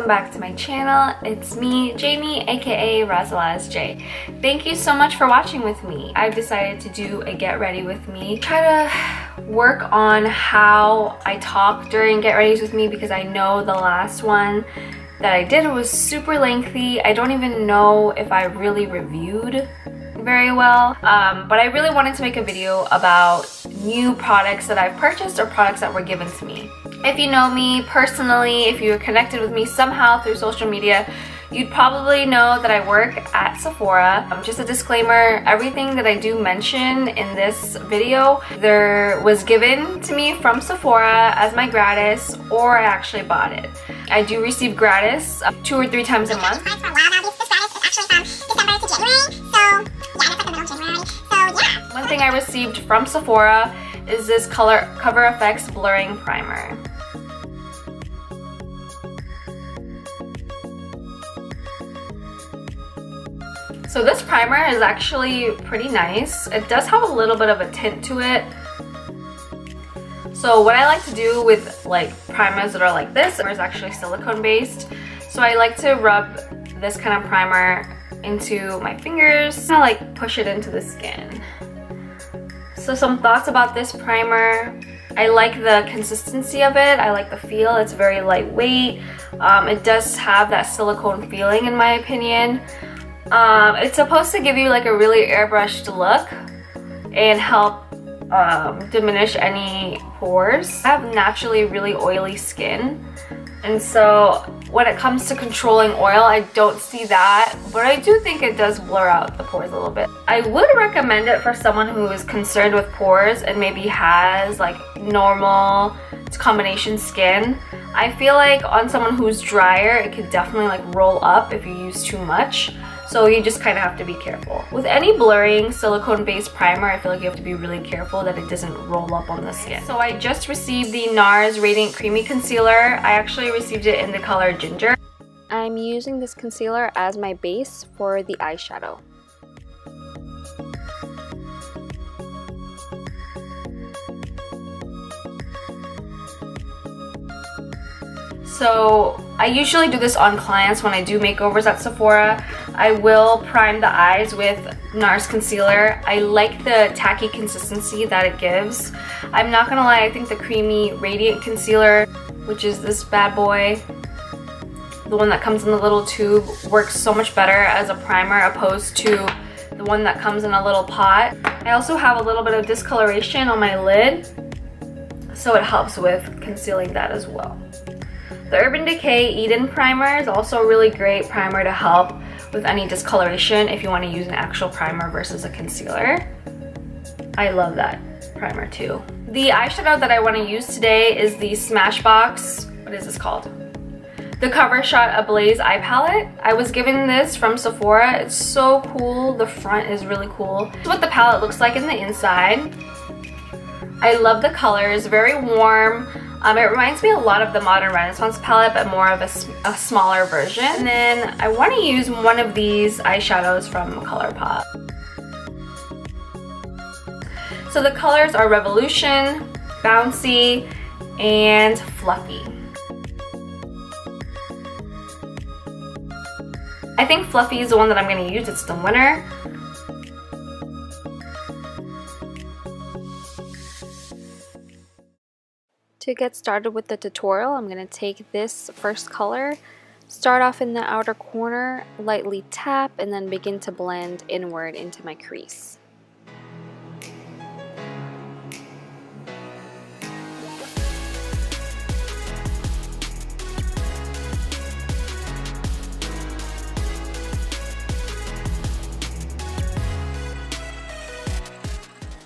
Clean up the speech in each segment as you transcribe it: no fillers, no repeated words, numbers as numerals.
welcome back to my channel. It's me, Jamie, aka RAZALASJ. Thank you so much for watching with me. I've decided to do a get ready with me. Try to work on how I talk during get readies with me because I know the last one that I did was super lengthy. I don't even know if I really reviewed very well, but I really wanted to make a video about new products that I've purchased or products that were given to me. If you know me personally, if you're connected with me somehow through social media, you'd probably know that I work at Sephora. Just a disclaimer, everything that I do mention in this video either was given to me from Sephora as my gratis or I actually bought it. I do receive gratis 2 or 3 times a month. One thing I received from Sephora is this Cover FX Blurring Primer. So this primer is actually pretty nice. It does have a little bit of a tint to it. So what I like to do with like primers that are like this is actually silicone based. So I like to rub this kind of primer into my fingers, kind of like push it into the skin. So some thoughts about this primer. I like the consistency of it. I like the feel. It's very lightweight. It does have that silicone feeling in my opinion. It's supposed to give you like a really airbrushed look and help diminish any pores. I have naturally really oily skin, and so when it comes to controlling oil, I don't see that, but I do think it does blur out the pores a little bit. I would recommend it for someone who is concerned with pores and maybe has like normal combination skin. I feel like on someone who's drier, it could definitely like roll up if you use too much. So you just kind of have to be careful. With any blurring silicone-based primer, I feel like you have to be really careful that it doesn't roll up on the skin. So I just received the NARS Radiant Creamy Concealer. I actually received it in the color Ginger. I'm using this concealer as my base for the eyeshadow. So I usually do this on clients when I do makeovers at Sephora. I will prime the eyes with NARS concealer. I like the tacky consistency that it gives. I'm not gonna lie, I think the creamy radiant concealer, which is this bad boy, the one that comes in the little tube, works so much better as a primer opposed to the one that comes in a little pot. I also have a little bit of discoloration on my lid, so it helps with concealing that as well. The Urban Decay Eden Primer is also a really great primer to help with any discoloration if you want to use an actual primer versus a concealer. I love that primer too. The eyeshadow that I want to use today is the Smashbox, what is this called? The Covershot ABLAZE eye palette. I was given this from Sephora. It's so cool. The front is really cool. This is what the palette looks like in the inside. I love the colors, very warm. It reminds me a lot of the Modern Renaissance palette, but more of a smaller version. And then I want to use one of these eyeshadows from ColourPop. So the colors are Revolution, Bouncy, and Fluffy. I think Fluffy is the one that I'm going to use. It's the winner. To get started with the tutorial, I'm going to take this first color, start off in the outer corner, lightly tap, and then begin to blend inward into my crease.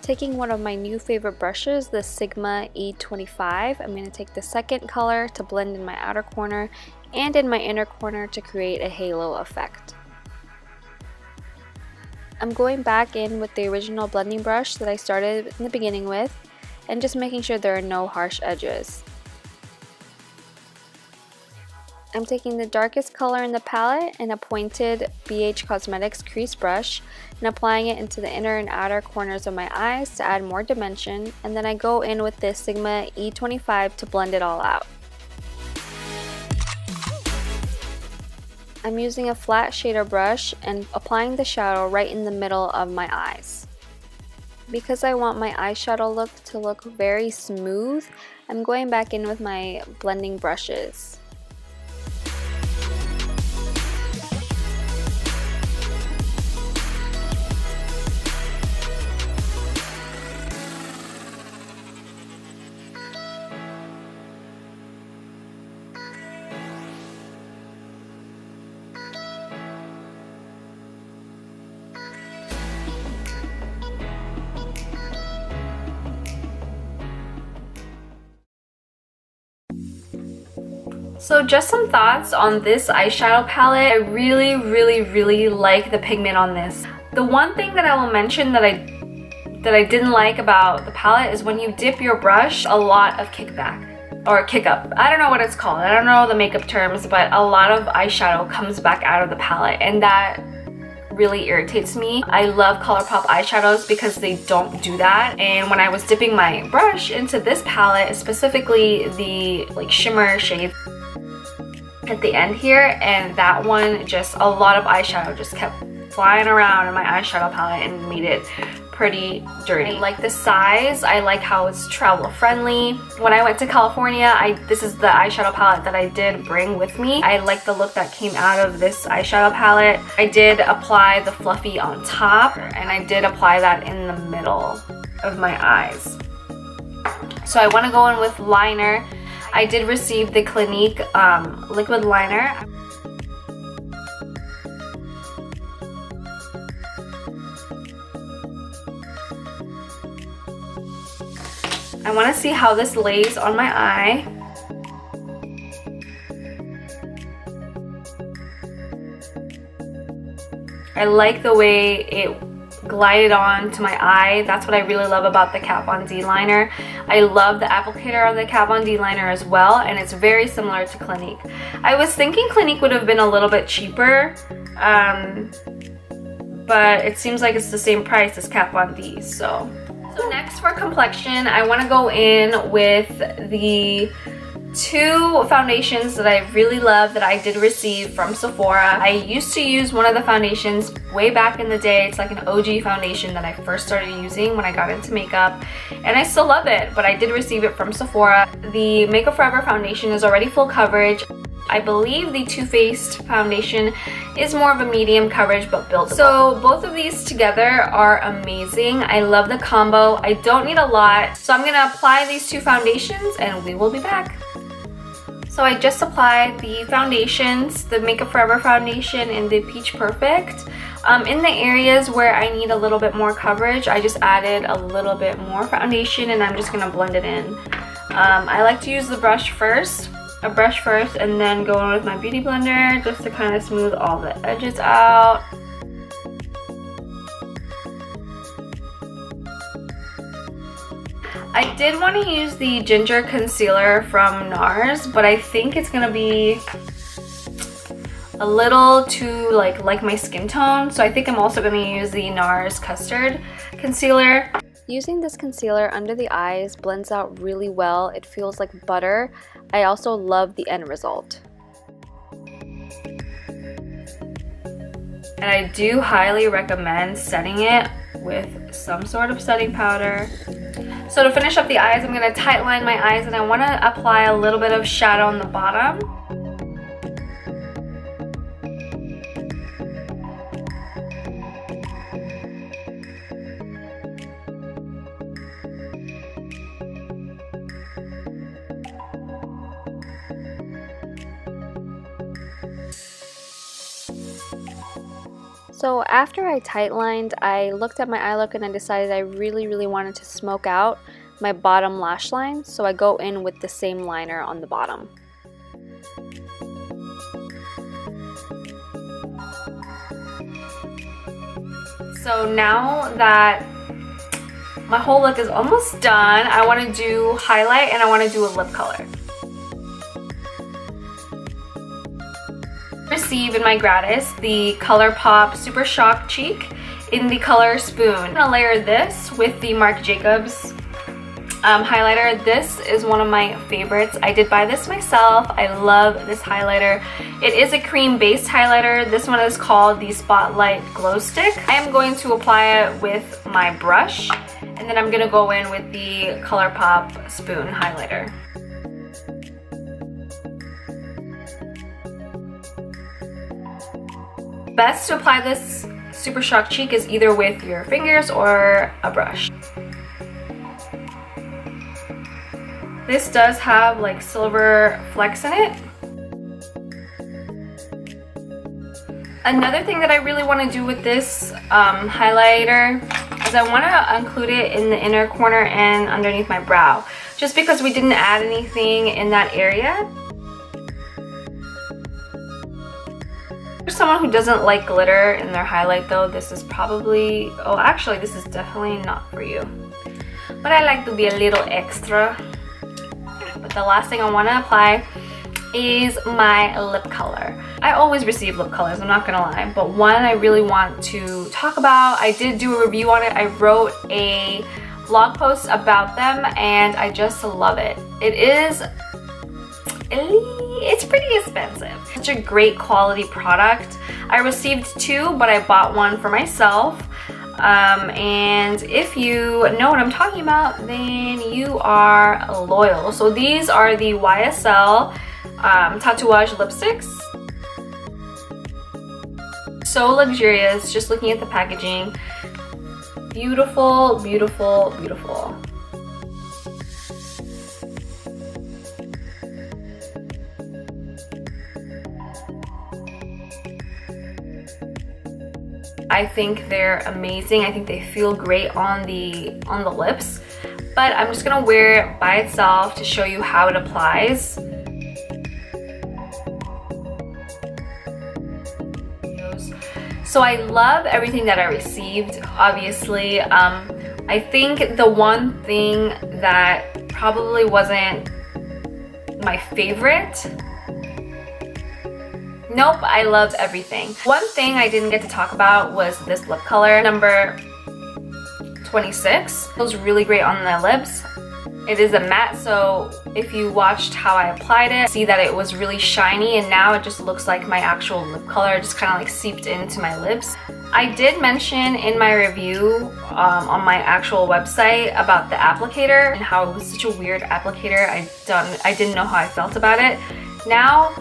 Taking one of my new favorite brushes, the Sigma E25, I'm going to take the second color to blend in my outer corner and in my inner corner to create a halo effect. I'm going back in with the original blending brush that I started in the beginning with and just making sure there are no harsh edges. I'm taking the darkest color in the palette and a pointed BH Cosmetics crease brush and applying it into the inner and outer corners of my eyes to add more dimension, and then I go in with this Sigma E25 to blend it all out. I'm using a flat shader brush and applying the shadow right in the middle of my eyes. Because I want my eyeshadow look to look very smooth, I'm going back in with my blending brushes. So just some thoughts on this eyeshadow palette. I really like the pigment on this. The one thing that I will mention that I didn't like about the palette is when you dip your brush, a lot of kickback or kick up. I don't know what it's called. I don't know the makeup terms, but a lot of eyeshadow comes back out of the palette, and that really irritates me. I love ColourPop eyeshadows because they don't do that. And when I was dipping my brush into this palette, specifically the like shimmer shade at the end here, and that one, just a lot of eyeshadow just kept flying around in my eyeshadow palette and made it pretty dirty. I like the size. I like how it's travel friendly. When I went to California, this is the eyeshadow palette that I did bring with me. I like the look that came out of this eyeshadow palette. I did apply the fluffy on top, and I did apply that in the middle of my eyes. So I want to go in with liner. I did receive the Clinique liquid liner. I want to see how this lays on my eye. I like the way it glided on to my eye. That's what I really love about the Kat Von D liner. I love the applicator on the Kat Von D liner as well, and it's very similar to Clinique. I was thinking Clinique would have been a little bit cheaper, but it seems like it's the same price as Kat Von D. So next for complexion, I want to go in with the two foundations that I really love that I did receive from Sephora. I used to use one of the foundations way back in the day. It's like an OG foundation that I first started using when I got into makeup, and I still love it, but I did receive it from Sephora. The Makeup Forever foundation is already full coverage. I believe the Toofaced foundation is more of a medium coverage but buildable. So both of these together are amazing. I love the combo. I don't need a lot, so I'm gonna apply these two foundations and we will be back. So I just applied the foundations, the Makeup Forever foundation and the Peach Perfect. In the areas where I need a little bit more coverage, I just added a little bit more foundation and I'm just gonna blend it in. I like to use the brush first, and then go in with my beauty blender just to kind of smooth all the edges out. I did want to use the Ginger Concealer from NARS, but I think it's gonna be a little too like my skin tone, so I think I'm also gonna use the NARS Custard Concealer. Using this concealer under the eyes blends out really well. It feels like butter. I also love the end result. And I do highly recommend setting it with some sort of setting powder. So to finish up the eyes, I'm going to tight line my eyes, and I want to apply a little bit of shadow on the bottom. So after I tight lined, I looked at my eye look and I decided I really wanted to smoke out my bottom lash line, so I go in with the same liner on the bottom. So now that my whole look is almost done, I want to do highlight and I want to do a lip color. Receive in my Gratis the ColourPop Super Shock Cheek in the color Spoon. I'm gonna layer this with the Marc Jacobs highlighter. This is one of my favorites. I did buy this myself. I love this highlighter. It is a cream-based highlighter. This one is called the Spotlight Glow Stick. I am going to apply it with my brush, and then I'm going to go in with the ColourPop Spoon highlighter. Best to apply this Super Shock Cheek is either with your fingers or a brush. This does have like silver flecks in it. Another thing that I really want to do with this highlighter is I want to include it in the inner corner and underneath my brow, just because we didn't add anything in that area. For someone who doesn't like glitter in their highlight though, this is probably, oh actually this is definitely not for you. But I like to be a little extra. But the last thing I want to apply is my lip color. I always receive lip colors, I'm not gonna lie, but one I really want to talk about. I did do a review on it. I wrote a blog post about them and I just love it. It's pretty expensive. Such a great quality product. I received two, but I bought one for myself. And if you know what I'm talking about, then you are loyal. So these are the YSL Tatouage lipsticks. So luxurious, just looking at the packaging. Beautiful, beautiful, beautiful. I think they're amazing. I think they feel great on the lips. But I'm just gonna wear it by itself to show you how it applies. So I love everything that I received, obviously. I think the one thing that probably wasn't my favorite, nope, I loved everything. One thing I didn't get to talk about was this lip color, number 26. It feels really great on the lips. It is a matte, so if you watched how I applied it, see that it was really shiny, and now it just looks like my actual lip color. It just kind of like seeped into my lips. I did mention in my review on my actual website about the applicator and how it was such a weird applicator. I didn't know how I felt about it. Now,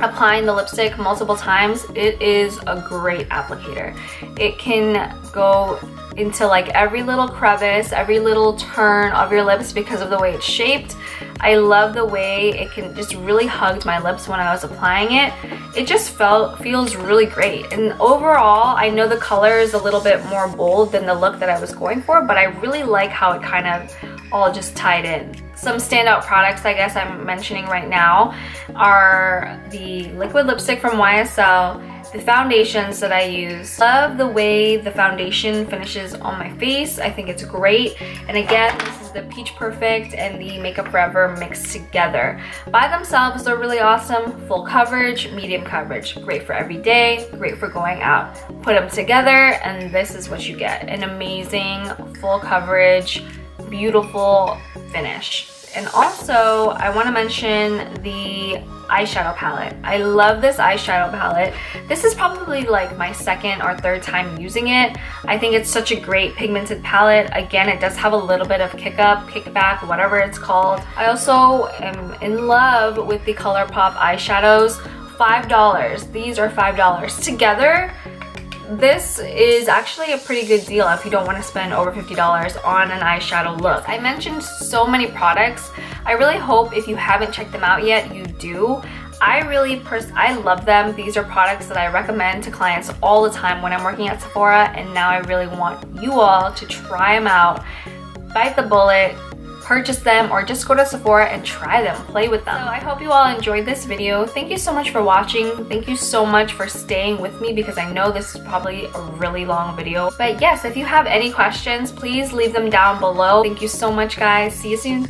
applying the lipstick multiple times, it is a great applicator. It can go into like every little crevice, every little turn of your lips because of the way it's shaped. I love the way it can just really hugged my lips when I was applying it. It just feels really great. And overall, I know the color is a little bit more bold than the look that I was going for, but I really like how it kind of all just tied in. Some standout products I guess I'm mentioning right now are the liquid lipstick from YSL, the foundations that I use. Love the way the foundation finishes on my face. I think it's great. And again, this is the Peach Perfect and the Makeup Forever mixed together. By themselves, they're really awesome. Full coverage, medium coverage. Great for every day, great for going out. Put them together and this is what you get. An amazing full coverage, beautiful finish. And also, I want to mention the eyeshadow palette. I love this eyeshadow palette. This is probably like my second or third time using it. I think it's such a great pigmented palette. Again, it does have a little bit of kickback, whatever it's called. I also am in love with the ColourPop eyeshadows. $5. These are $5. Together, this is actually a pretty good deal if you don't want to spend over $50 on an eyeshadow look. I mentioned so many products. I really hope if you haven't checked them out yet, you do. I love them. These are products that I recommend to clients all the time when I'm working at Sephora, and now I really want you all to try them out. Bite the bullet, purchase them, or just go to Sephora and try them, play with them. So I hope you all enjoyed this video. Thank you so much for watching. Thank you so much for staying with me because I know this is probably a really long video. But yes, if you have any questions, please leave them down below. Thank you so much, guys. See you soon.